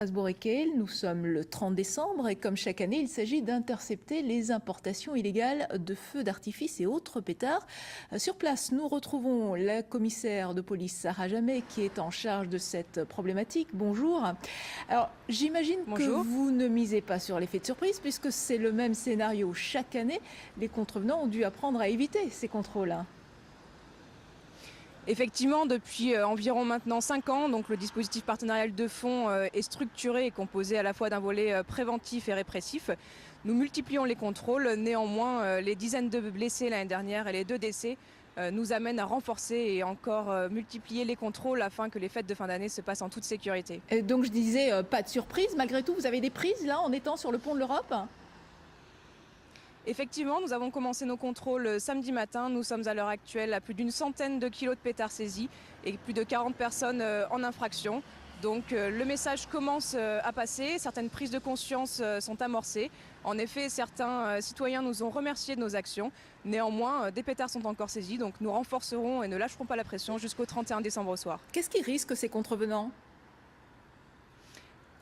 Strasbourg-et-Kehl, nous sommes le 30 décembre et comme chaque année, il s'agit d'intercepter les importations illégales de feux d'artifice et autres pétards. Sur place, nous retrouvons la commissaire de police Sarah Jamet qui est en charge de cette problématique. Bonjour. Alors, j'imagine que Bonjour. vous ne misez pas sur l'effet de surprise puisque c'est le même scénario chaque année. Les contrevenants ont dû apprendre à éviter ces contrôles. Effectivement, depuis environ maintenant 5 ans, donc le dispositif partenarial de fonds est structuré et composé à la fois d'un volet préventif et répressif. Nous multiplions les contrôles. Néanmoins, les dizaines de blessés l'année dernière et les 2 décès nous amènent à renforcer et encore multiplier les contrôles afin que les fêtes de fin d'année se passent en toute sécurité. Et donc je disais, pas de surprise. Malgré tout, vous avez des prises là en étant sur le pont de l'Europe? Effectivement, nous avons commencé nos contrôles samedi matin. Nous sommes à l'heure actuelle à plus d'une centaine de kilos de pétards saisis et plus de 40 personnes en infraction. Donc le message commence à passer, certaines prises de conscience sont amorcées. En effet, certains citoyens nous ont remerciés de nos actions. Néanmoins, des pétards sont encore saisis, donc nous renforcerons et ne lâcherons pas la pression jusqu'au 31 décembre au soir. Qu'est-ce qui risque ces contrevenants?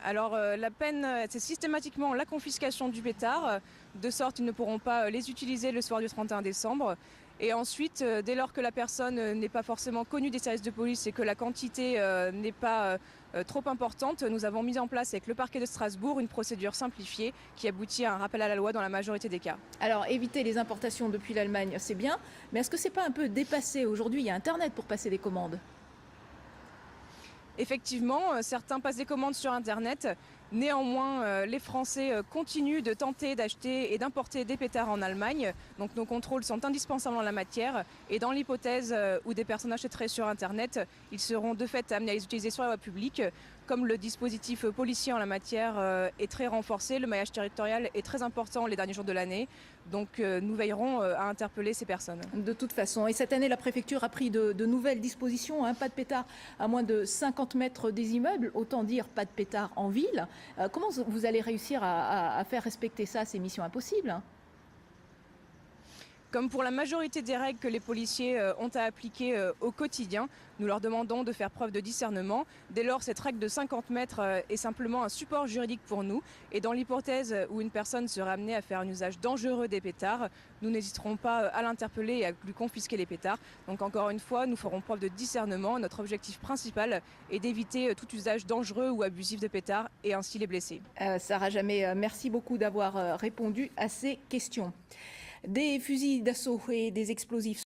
Alors la peine, c'est systématiquement la confiscation du pétard, de sorte qu'ils ne pourront pas les utiliser le soir du 31 décembre. Et ensuite, dès lors que la personne n'est pas forcément connue des services de police et que la quantité n'est pas trop importante, nous avons mis en place avec le parquet de Strasbourg une procédure simplifiée qui aboutit à un rappel à la loi dans la majorité des cas. Alors, éviter les importations depuis l'Allemagne, c'est bien, mais est-ce que c'est pas un peu dépassé? Aujourd'hui, il y a Internet pour passer des commandes. Effectivement, certains passent des commandes sur Internet. Néanmoins, les Français continuent de tenter d'acheter et d'importer des pétards en Allemagne. Donc nos contrôles sont indispensables en la matière. Et dans l'hypothèse où des personnes achèteraient sur Internet, ils seront de fait amenés à les utiliser sur la voie publique. Comme le dispositif policier en la matière est très renforcé, le maillage territorial est très important les derniers jours de l'année. Donc nous veillerons à interpeller ces personnes. De toute façon. Et cette année, la préfecture a pris de nouvelles dispositions. Hein, pas de pétards à moins de 50 mètres des immeubles. Autant dire pas de pétards en ville. Comment vous allez réussir à faire respecter ça? C'est mission impossible. Comme pour la majorité des règles que les policiers ont à appliquer au quotidien, nous leur demandons de faire preuve de discernement. Dès lors, cette règle de 50 mètres est simplement un support juridique pour nous. Et dans l'hypothèse où une personne serait amenée à faire un usage dangereux des pétards, nous n'hésiterons pas à l'interpeller et à lui confisquer les pétards. Donc encore une fois, nous ferons preuve de discernement. Notre objectif principal est d'éviter tout usage dangereux ou abusif de pétards et ainsi les blesser. Sarah Jamet, merci beaucoup d'avoir répondu à ces questions. Des fusils d'assaut et des explosifs